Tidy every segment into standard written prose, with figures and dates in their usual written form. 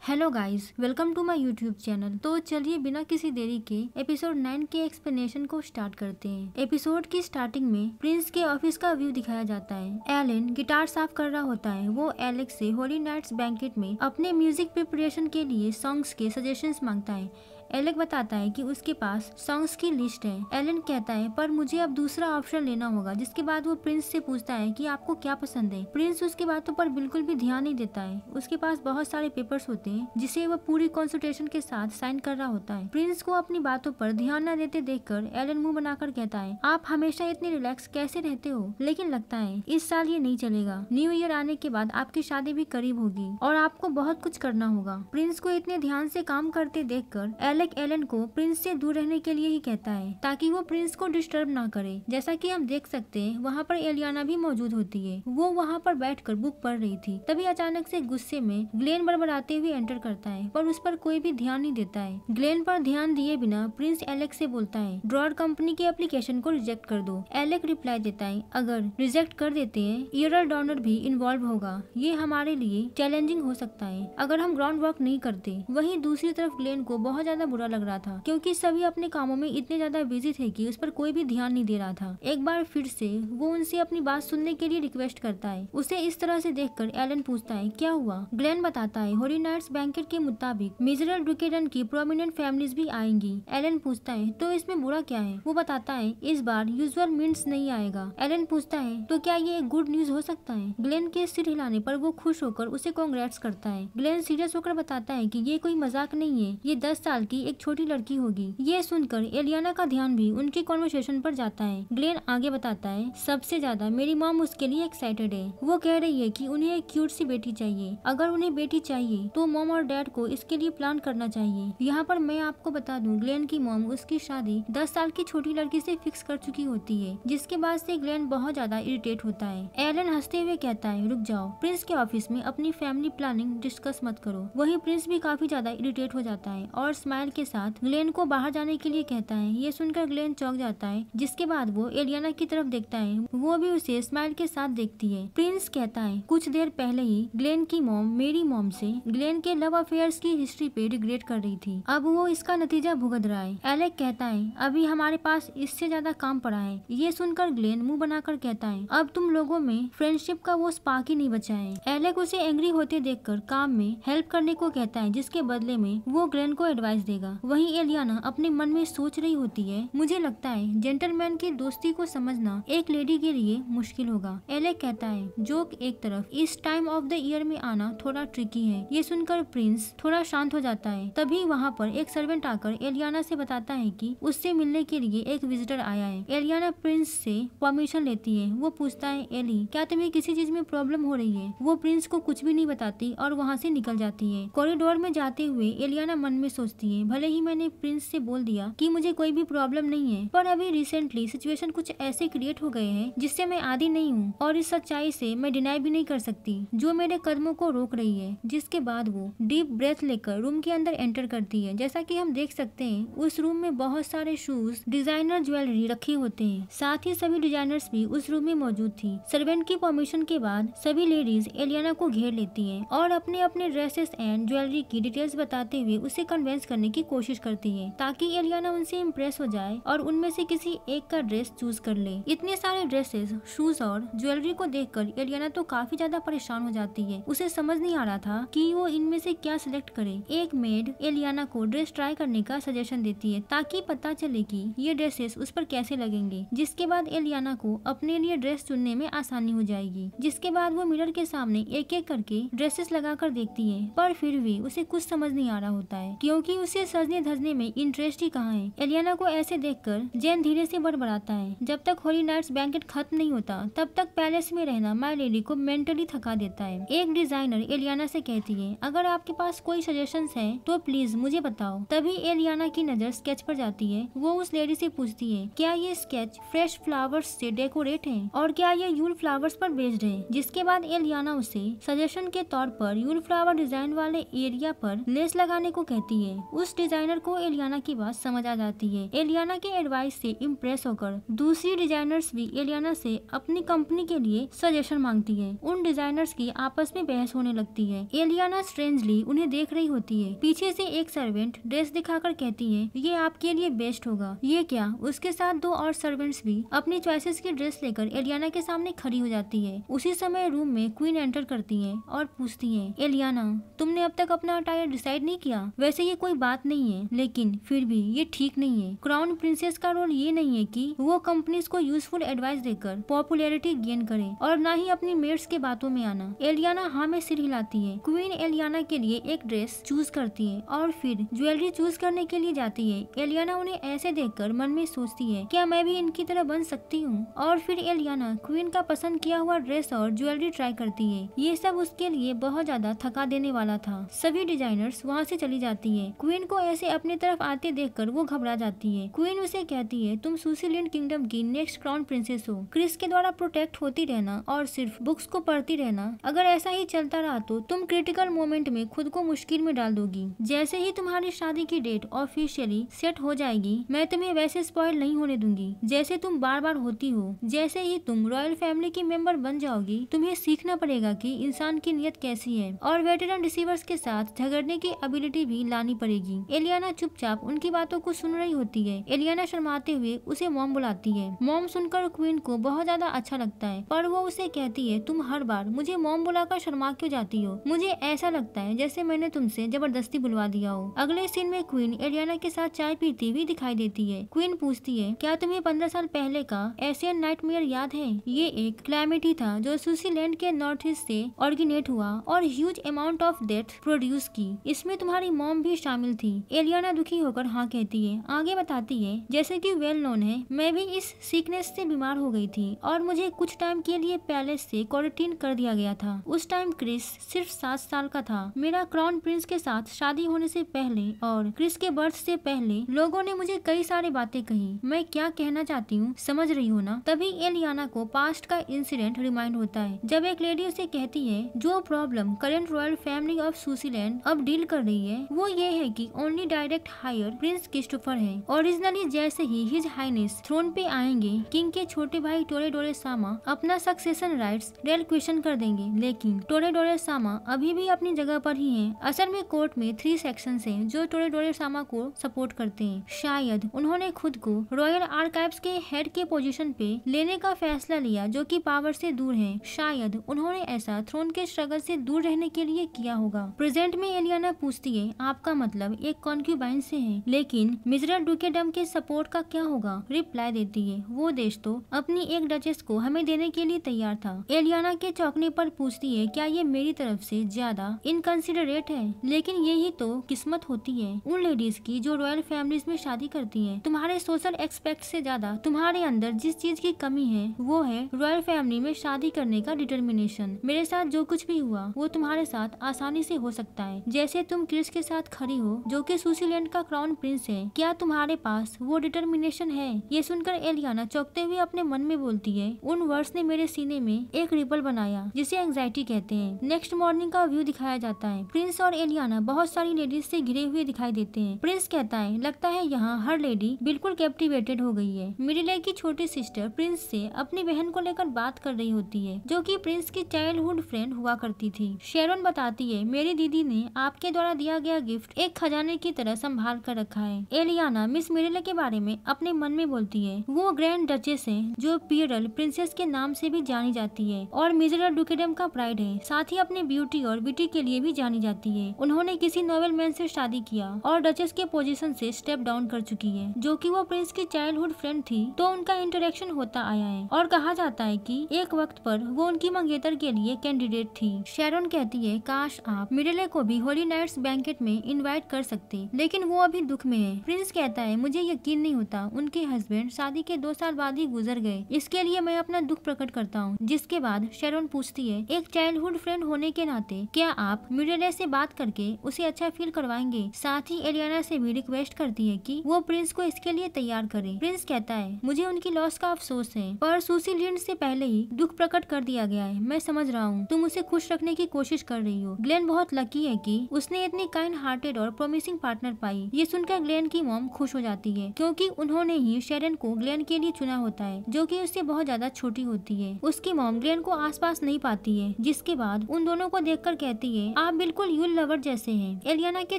Hello guys, welcome to my YouTube channel. तो चलिए बिना किसी देरी के एपिसोड 9 के एक्सप्लेनेशन को स्टार्ट करते हैं। एपिसोड की स्टार्टिंग में प्रिंस के ऑफिस का व्यू दिखाया जाता है। एलन गिटार साफ कर रहा होता है। वो एलेक्स से होली नाइट्स बैंकेट में अपने म्यूजिक प्रिपरेशन के लिए सॉन्ग्स के सजेशंस मांगता है। एलेक बताता है कि उसके पास सॉन्ग्स की लिस्ट है। एलन कहता है पर मुझे अब दूसरा ऑप्शन लेना होगा, जिसके बाद वो प्रिंस से पूछता है कि आपको क्या पसंद है। प्रिंस उसकी बातों पर बिल्कुल भी ध्यान नहीं देता है। उसके पास बहुत सारे पेपर्स होते हैं जिसे वो पूरी कंसंट्रेशन के साथ साइन कर रहा होता है। प्रिंस को अपनी बातों पर ध्यान न देते देखकर एलन मुंह बनाकर कहता है, आप हमेशा इतने रिलैक्स कैसे रहते हो? लेकिन लगता है इस साल ये नहीं चलेगा। न्यू ईयर आने के बाद आपकी शादी भी करीब होगी और आपको बहुत कुछ करना होगा। प्रिंस को इतने ध्यान से काम करते देखकर एलेक एलन को प्रिंस से दूर रहने के लिए ही कहता है ताकि वो प्रिंस को डिस्टर्ब ना करे। जैसा कि हम देख सकते हैं वहाँ पर एलियाना भी मौजूद होती है। वो वहाँ पर बैठकर बुक पढ़ रही थी। तभी अचानक से गुस्से में ग्लेन बड़बड़ाते हुए एंटर करता है पर उस पर कोई भी ध्यान नहीं देता है। ग्लेन पर ध्यान दिए बिना प्रिंस एलेक से बोलता है, ड्रॉर कंपनी के एप्लीकेशन को रिजेक्ट कर दो। एलेक रिप्लाई देता है, अगर रिजेक्ट कर देते हैं ईयर डोनर भी इन्वॉल्व होगा। ये हमारे लिए चैलेंजिंग हो सकता है अगर हम ग्राउंड वर्क नहीं करते। वहीं दूसरी तरफ ग्लेन को बहुत ज्यादा बुरा लग रहा था क्योंकि सभी अपने कामों में इतने ज्यादा बिजी थे कि उस पर कोई भी ध्यान नहीं दे रहा था। एक बार फिर से वो उनसे अपनी बात सुनने के लिए रिक्वेस्ट करता है। उसे इस तरह से देखकर एलन पूछता है, क्या हुआ? ग्लेन बताता है, होली नाइट्स बैंकेट के मुताबिक मिजरल डुकेडन की प्रोमिनेंट फैमिलीज भी आएंगी। एलन पूछता है, तो इसमें बुरा क्या है? वो बताता है, इस बार यूजुअल मिंट्स नहीं आएगा। एलन पूछता है, तो क्या ये एक गुड न्यूज हो सकता है? ग्लेन के सिर हिलाने पर वो खुश होकर उसे कांग्रेट्स करता है। ग्लेन सीरियस होकर बताता है कि ये कोई मजाक नहीं है, ये 10 साल की एक छोटी लड़की होगी। ये सुनकर एलियाना का ध्यान भी उनकी कॉन्वर्सेशन पर जाता है। ग्लेन आगे बताता है, सबसे ज्यादा मेरी मॉम उसके लिए एक्साइटेड है। वो कह रही है कि उन्हें एक क्यूट सी बेटी चाहिए। अगर उन्हें बेटी चाहिए तो मॉम और डैड को इसके लिए प्लान करना चाहिए। यहाँ पर मैं आपको बता दूं, ग्लेन की मॉम उसकी शादी 10 साल की छोटी लड़की से फिक्स कर चुकी होती है, जिसके बाद से ग्लेन बहुत ज्यादा इरिटेट होता है। एलन हंसते हुए कहता है, रुक जाओ, प्रिंस के ऑफिस में अपनी फैमिली प्लानिंग डिस्कस मत करो। वहीं प्रिंस भी काफी ज्यादा इरिटेट हो जाता है और स्माइल के साथ ग्लेन को बाहर जाने के लिए कहता है। ये सुनकर ग्लेन चौंक जाता है, जिसके बाद वो एलियाना की तरफ देखता है। वो भी उसे स्माइल के साथ देखती है। प्रिंस कहता है, कुछ देर पहले ही ग्लेन की मॉम मेरी मॉम से ग्लेन के लव अफेयर्स की हिस्ट्री पे रिग्रेट कर रही थी। अब वो इसका नतीजा भुगत रहा है। एलेक कहता है, अभी हमारे पास इससे ज्यादा काम पड़ा है। ये सुनकर ग्लेन मुंह बनाकर कहता है, अब तुम लोगों में फ्रेंडशिप का वो स्पार्क ही नहीं बचा है। एलेक उसे एंग्री होते देखकर काम में हेल्प करने को कहता है, जिसके बदले में वो ग्लेन को एडवाइस देगा। वहीं एलियाना अपने मन में सोच रही होती है, मुझे लगता है जेंटलमैन की दोस्ती को समझना एक लेडी के लिए मुश्किल होगा। एलेक कहता है, जोक एक तरफ, इस टाइम ऑफ द ईयर में आना थोड़ा ट्रिकी है। ये सुनकर प्रिंस थोड़ा शांत हो जाता है। तभी वहाँ पर एक सर्वेंट आकर एलियाना से बताता है कि उससे मिलने के लिए एक विजिटर आया है। एलियाना प्रिंस से परमिशन लेती है। वो पूछता है, एली क्या तुम्हें किसी चीज में प्रॉब्लम हो रही है? वो प्रिंस को कुछ भी नहीं बताती और वहाँ से निकल जाती है। कॉरिडोर में जाते हुए एलियाना मन में सोचती है, भले ही मैंने प्रिंस से बोल दिया कि मुझे कोई भी प्रॉब्लम नहीं है, पर अभी रिसेंटली सिचुएशन कुछ ऐसे क्रिएट हो गए हैं जिससे मैं आदी नहीं हूँ और इस सच्चाई से मैं डिनाई भी नहीं कर सकती जो मेरे कदमों को रोक रही है। जिसके बाद वो डीप ब्रेथ लेकर रूम के अंदर एंटर करती है। जैसा कि हम देख सकते हैं उस रूम में बहुत सारे शूज, डिजाइनर ज्वेलरी रखे होते हैं। साथ ही सभी डिजाइनर्स भी उस रूम में मौजूद थी। सर्वेंट की परमिशन के बाद सभी लेडीज एलियाना को घेर लेती है और अपने अपने ड्रेसेस एंड ज्वेलरी की डिटेल्स बताते हुए उसे कन्विंस करने की कोशिश करती है ताकि एलियाना उनसे इम्प्रेस हो जाए और उनमें से किसी एक का ड्रेस चूज कर ले। इतने सारे ड्रेसेस, शूज और ज्वेलरी को देखकर एलियाना तो काफी ज्यादा परेशान हो जाती है। उसे समझ नहीं आ रहा था कि वो इनमें से क्या सिलेक्ट करे। एक मेड एलियाना को ड्रेस ट्राई करने का सजेशन देती है ताकि पता चले कि ये ड्रेसेस उस पर कैसे लगेंगे। जिसके बाद एलियाना को अपने लिए ड्रेस चुनने में आसानी हो जाएगी। जिसके बाद वो मिरर के सामने एक एक करके ड्रेसेस लगा कर देखती है, पर फिर भी उसे कुछ समझ नहीं आ रहा होता है क्योंकि उसे सजने धजने में इंटरेस्ट ही कहाँ है। एलियाना को ऐसे देखकर जेन धीरे से बड़बड़ाता है, जब तक होली नाइट्स बैंकेट खत्म नहीं होता तब तक पैलेस में रहना माय लेडी को मेंटली थका देता है। एक डिजाइनर एलियाना से कहती है, अगर आपके पास कोई सजेशंस है तो प्लीज मुझे बताओ। तभी एलियाना की नजर स्केच पर जाती है। वो उस लेडी से पूछती है, क्या ये स्केच फ्रेश फ्लावर्स से डेकोरेट है और क्या ये यूल फ्लावर्स पर बेस्ड है? जिसके बाद एलियाना उसे सजेशन के तौर पर यूल फ्लावर डिजाइन वाले एरिया पर लेस लगाने को कहती है। उस उस डिजाइनर को एलियाना की बात समझ आ जाती है। एलियाना के एडवाइस से इम्प्रेस होकर दूसरी डिजाइनर्स भी एलियाना से अपनी कंपनी के लिए सजेशन मांगती है। उन डिजाइनर्स की आपस में बहस होने लगती है। एलियाना स्ट्रेंजली उन्हें देख रही होती है। पीछे से एक सर्वेंट ड्रेस दिखाकर कहती है ये आपके लिए बेस्ट होगा। ये क्या, उसके साथ दो और सर्वेंट्स भी अपनी चॉइसेस की ड्रेस लेकर एलियाना के सामने खड़ी हो जाती है। उसी समय रूम में क्वीन एंटर करती है और पूछती है एलियाना तुमने अब तक अपना अटायर डिसाइड नहीं किया? वैसे ये कोई बात नहीं है, लेकिन फिर भी ये ठीक नहीं है। क्राउन प्रिंसेस का रोल ये नहीं है कि वो कंपनीज को यूजफुल एडवाइस देकर पॉपुलैरिटी गेन करे और ना ही अपनी मेट्स के बातों में आना। एलियाना हाँ में सिर हिलाती है। क्वीन एलियाना के लिए एक ड्रेस चूज करती है और फिर ज्वेलरी चूज करने के लिए जाती है। एलियाना उन्हें ऐसे देखकर मन में सोचती है क्या मैं भी इनकी तरह बन सकती हूँ? और फिर एलियाना क्वीन का पसंद किया हुआ ड्रेस और ज्वेलरी ट्राई करती है। ये सब उसके लिए बहुत ज्यादा थका देने वाला था। सभी डिजाइनर्स वहाँ से चली जाती है। क्वीन को ऐसे अपनी तरफ आते देखकर वो घबरा जाती है। क्वीन उसे कहती है तुम सुसीलैंड किंगडम की नेक्स्ट क्राउन प्रिंसेस हो। क्रिस के द्वारा प्रोटेक्ट होती रहना और सिर्फ बुक्स को पढ़ती रहना, अगर ऐसा ही चलता रहा तो तुम क्रिटिकल मोमेंट में खुद को मुश्किल में डाल दोगी। जैसे ही तुम्हारी शादी की डेट ऑफिशियली सेट हो जाएगी मैं तुम्हें वैसे स्पॉइल नहीं होने दूंगी जैसे तुम बार बार होती हो। जैसे ही तुम रॉयल फैमिली की मेंबर बन जाओगी तुम्हें सीखना पड़ेगा कि इंसान की नियत कैसी है और वेटरन रिसीवर्स के साथ झगड़ने की एबिलिटी भी लानी पड़ेगी। एलियाना चुपचाप उनकी बातों को सुन रही होती है। एलियाना शर्माते हुए उसे मॉम बुलाती है। मॉम सुनकर क्वीन को बहुत ज्यादा अच्छा लगता है, पर वो उसे कहती है तुम हर बार मुझे मॉम बुलाकर शर्मा क्यों जाती हो? मुझे ऐसा लगता है जैसे मैंने तुमसे जबरदस्ती बुलवा दिया हो। अगले सीन में क्वीन एलियाना के साथ चाय पीती हुई दिखाई देती है। क्वीन पूछती है क्या तुम्हें 15 साल पहले का एशियन नाइटमेयर याद है? ये एक कैलेमिटी था जो सुसीलैंड के नॉर्थ ईस्ट से ऑरिजिनेट हुआ और huge amount of death produce की। इसमें तुम्हारी मॉम भी शामिल थी। एलियाना दुखी होकर हाँ कहती है। आगे बताती है जैसे कि वेल नोन है मैं भी इस सीकनेस से बीमार हो गई थी और मुझे कुछ टाइम के लिए पैलेस से क्वारंटीन कर दिया गया था। उस टाइम क्रिस सिर्फ 7 साल का था। मेरा क्राउन प्रिंस के साथ शादी होने से पहले और क्रिस के बर्थ से पहले लोगों ने मुझे कई सारी बातें कही। मैं क्या कहना चाहती हूँ समझ रही हो ना? तभी एलियाना को पास्ट का इंसिडेंट रिमाइंड होता है जब एक लेडी उसे कहती है जो problem current royal family of Sealand अब डील कर रही है वो ये है कि only direct heir prince Christopher है। ओरिजिनली जैसे ही हिज हाइनेस थ्रोन पे आएंगे किंग के छोटे भाई टोरेडोरे सामा अपना सक्सेशन राइट्स क्वेश्चन कर देंगे, लेकिन टोरेडोरे सामा अभी भी अपनी जगह पर ही हैं। असल में कोर्ट में 3 सेक्शंस हैं जो टोरेडोरे सामा को सपोर्ट करते हैं। शायद उन्होंने खुद को रॉयल आर्काइव्स के हेड के पोजीशन पे लेने का फैसला लिया जो कि पावर से दूर है। शायद उन्होंने ऐसा थ्रोन के स्ट्रगल से दूर रहने के लिए किया होगा। प्रेजेंट में एलियाना पूछती है आपका मतलब एक कॉन्क्यूबाइन से है, लेकिन मिजरल डुकेडम के सपोर्ट का क्या होगा? रिप्लाई देती है वो देश तो अपनी एक डचेस को हमें देने के लिए तैयार था। एलियाना के चौंकने पर पूछती है क्या ये मेरी तरफ से ज्यादा इनकंसिडरेट है? लेकिन यही तो किस्मत होती है उन लेडीज की जो रॉयल फैमिलीज में शादी करती हैं। तुम्हारे सोशल एक्सपेक्ट से ज्यादा तुम्हारे अंदर जिस चीज की कमी है वो है रॉयल फैमिली में शादी करने का डिटर्मिनेशन। मेरे साथ जो कुछ भी हुआ वो तुम्हारे साथ आसानी से हो सकता है। जैसे तुम क्रिस के साथ खड़ी हो जो कि सुसीलैंड का क्राउन प्रिंस है, क्या तुम्हारे पास वो डिटर्मिनेशन है? ये सुनकर एलियाना चौंकते हुए अपने मन में बोलती है उन वर्ड्स ने मेरे सीने में एक रिपल बनाया जिसे एंग्जाइटी कहते हैं। नेक्स्ट मॉर्निंग का व्यू दिखाया जाता है। प्रिंस और एलियाना बहुत सारी लेडीज से घिरे हुए दिखाई देते हैं। प्रिंस कहता है लगता है यहाँ हर लेडी बिल्कुल कैप्टिवेटेड हो गई है। मिडिले की छोटी सिस्टर प्रिंस से अपनी बहन को लेकर बात कर रही होती है जो कि प्रिंस की चाइल्डहुड फ्रेंड हुआ करती थी। शेरोन बताती है मेरी दीदी ने आपके द्वारा दिया गया गिफ्ट एक खजाने की तरह संभाल कर रखा है। एलियाना मिस मिडिले के बारे में अपने मन में बोलती है वो ग्रैंड डचेस है जो पियरल प्रिंसेस के नाम से भी जानी जाती है और मिजरल डुकेडम का प्राइड है। साथ ही अपने ब्यूटी और विटी के लिए भी जानी जाती है। उन्होंने किसी नोबल मैन से शादी किया और डचेस के पोजीशन से स्टेप डाउन कर चुकी है जो कि वो प्रिंस की चाइल्डहुड फ्रेंड थी। तो उनका इंटरेक्शन होता आया है और कहा जाता है कि एक वक्त पर वो उनकी मंगेतर के लिए कैंडिडेट थी। शेरोन कहती है काश आप मिडिले को भी होली नाइट्स बैंकेट में इनवाइट कर सकते, लेकिन वो अभी दुख में है। प्रिंस कहता है मुझे यकीन नहीं होता उनके हस्बैंड शादी के 2 साल बाद ही गुजर गए। इसके लिए मैं अपना दुख प्रकट करता हूँ। जिसके बाद शेरोन पूछती है एक चाइल्डहुड फ्रेंड होने के नाते क्या आप मिडिले से बात करके उसे अच्छा फील करवाएंगे? साथ ही एलियाना से भी रिक्वेस्ट करती है कि वो प्रिंस को इसके लिए तैयार करे। प्रिंस कहता है मुझे उनकी लॉस का अफसोस है पर सुसीलैंड से पहले ही दुख प्रकट कर दिया गया है। मैं समझ रहा हूँ तुम उसे खुश रखने की कोशिश कर रही हो। ग्लेन बहुत लकी है कि उसने इतनी काइंड हार्टेड और प्रॉमिसिंग पार्टनर पाई। ये सुनकर ग्लेन की मॉम खुश हो जाती है क्योंकि उन्होंने ही शेरन को ग्लेन के लिए चुना होता है, जो कि उससे बहुत ज्यादा छोटी होती है। उसकी मॉम ग्लेन को आसपास नहीं पाती है, जिसके बाद उन दोनों को देखकर कहती है, आप बिल्कुल यूल लवर जैसे हैं। एलियाना के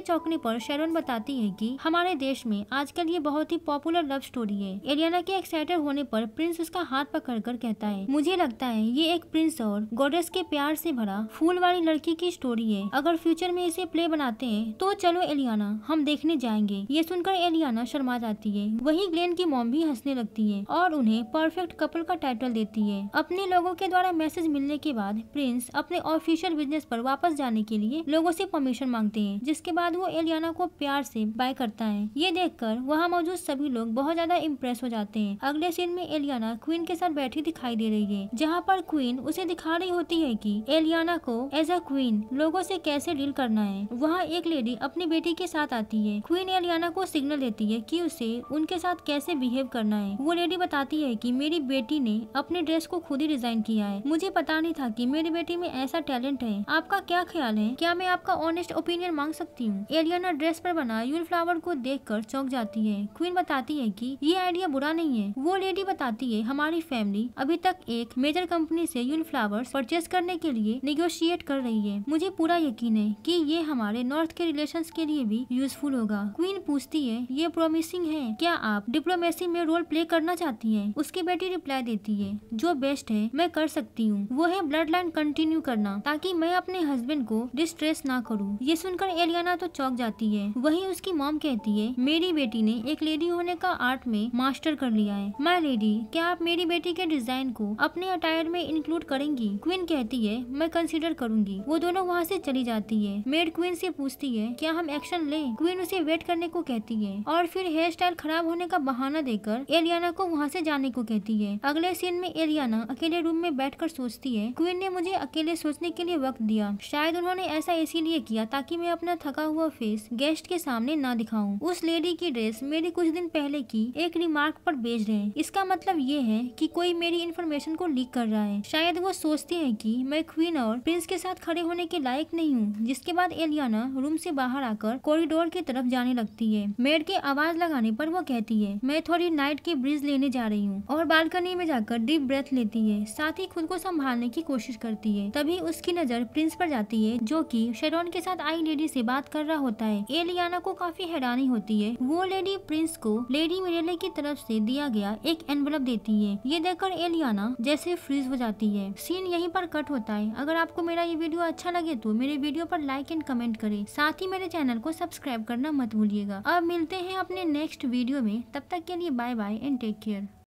चौंकने पर शेरन बताती है कि हमारे देश में आजकल ये बहुत ही पॉपुलर लव स्टोरी है। एलियाना के एक्साइटेड होने पर प्रिंस उसका हाथ पकड़कर कहता है, मुझे लगता है ये एक प्रिंस और गॉडेस के प्यार से भरा फूल वाली लड़की की स्टोरी है। अगर फ्यूचर में इसे प्ले बनाते हैं तो चलो एलियाना, हम देखने जाएंगे। ये सुनकर एलियाना शर्मा जाती है। वहीं ग्लेन की मॉम भी हंसने लगती है और उन्हें परफेक्ट कपल का टाइटल देती है। अपने लोगों के द्वारा मैसेज मिलने के बाद प्रिंस अपने ऑफिशियल बिजनेस पर वापस जाने के लिए लोगों से परमिशन मांगते हैं, जिसके बाद वो एलियाना को प्यार से बाय करता है। ये देखकर वहाँ मौजूद सभी लोग बहुत ज्यादा इम्प्रेस हो जाते हैं। अगले सीन में एलियाना क्वीन के साथ बैठी दिखाई दे रही है, जहाँ पर क्वीन उसे दिखा रही होती है कि एलियाना को एज अ क्वीन लोगों से कैसे डील करना है। वहाँ एक लेडी अपनी बेटी के साथ आती है। क्वीन एलियाना को सिग्नल देती है कि उसे उनके साथ कैसे बिहेव करना है। वो लेडी बताती है कि मेरी बेटी ने अपने ड्रेस को खुद ही डिजाइन किया है। मुझे पता नहीं था कि मेरी बेटी में ऐसा टैलेंट है। आपका क्या ख्याल है? क्या मैं आपका ऑनेस्ट ओपिनियन मांग सकती हूँ? एलियाना ड्रेस पर बना यूल फ्लावर को देखकर चौंक जाती है। क्वीन बताती है कि ये आइडिया बुरा नहीं है। वो लेडी बताती है, हमारी फैमिली अभी तक एक मेजर कंपनी से यूल फ्लावर्स परचेज करने के लिए निगोशिएट कर रही है। मुझे पूरा यकीन है कि ये हमारे नॉर्थ के रिलेशंस के लिए भी यूजफुल होगा। क्वीन पूछती है, ये प्रॉमिसिंग है, क्या आप डिप्लोमेसी में रोल प्ले करना चाहती हैं? उसकी बेटी रिप्लाई देती है, जो बेस्ट है मैं कर सकती हूँ वो है ब्लड लाइन कंटिन्यू करना, ताकि मैं अपने हस्बैंड को डिस्ट्रेस ना करूँ। ये सुनकर एलियाना तो चौंक जाती है। वहीं उसकी मॉम कहती है, मेरी बेटी ने एक लेडी होने का आर्ट में मास्टर कर लिया है। माय लेडी, क्या आप मेरी बेटी के डिजाइन को अपने अटायर में इंक्लूड करेंगी? क्वीन कहती है, मैं कंसीडर करूंगी। वो दोनों वहाँ से चली जाती है। मेड क्वीन से पूछती है, क्या हम एक्शन लें? क्वीन उसे वेट करने को कहती है और फिर हेयर स्टाइल खराब होने का बहाना देकर एलियाना को वहाँ से जाने को कहती है। अगले सीन में एलियाना अकेले रूम में बैठकर सोचती है, क्वीन ने मुझे अकेले सोचने के लिए वक्त दिया। शायद उन्होंने ऐसा इसीलिए किया ताकि मैं अपना थका हुआ फेस गेस्ट के सामने ना दिखाऊं। उस लेडी की ड्रेस मेरी कुछ दिन पहले की एक रिमार्क पर बेच रहे हैं। इसका मतलब ये है कि कोई मेरी इन्फॉर्मेशन को लीक कर रहा है। शायद वो सोचते हैं कि मैं क्वीन और प्रिंस के साथ खड़े होने के लायक नहीं हूँ। जिसके बाद एलियाना रूम से बाहर आकर कॉरिडोर की तरफ जाने लगती है। मेड के आवाज लगाने पर वो कहती है, मैं थोड़ी नाइट की ब्रीज लेने जा रही हूँ, और बालकनी में जाकर डीप ब्रेथ लेती है। साथ ही खुद को संभालने की कोशिश करती है। तभी उसकी नजर प्रिंस पर जाती है, जो कि शेरॉन के साथ आई लेडी से बात कर रहा होता है। एलियाना को काफी हैरानी होती है। वो लेडी प्रिंस को लेडी मिरेले की तरफ से दिया गया एक एनवलप देती है। ये देखकर एलियाना जैसे फ्रीज हो जाती है। सीन यहीं पर कट होता है। अगर आपको मेरा ये वीडियो अच्छा लगे तो मेरे वीडियो पर लाइक एंड कमेंट करें। साथ ही मेरे चैनल को सब्सक्राइब करना मत भूलिएगा। अब मिलते हैं अपने नेक्स्ट वीडियो में। तब तक के लिए bye bye and take care.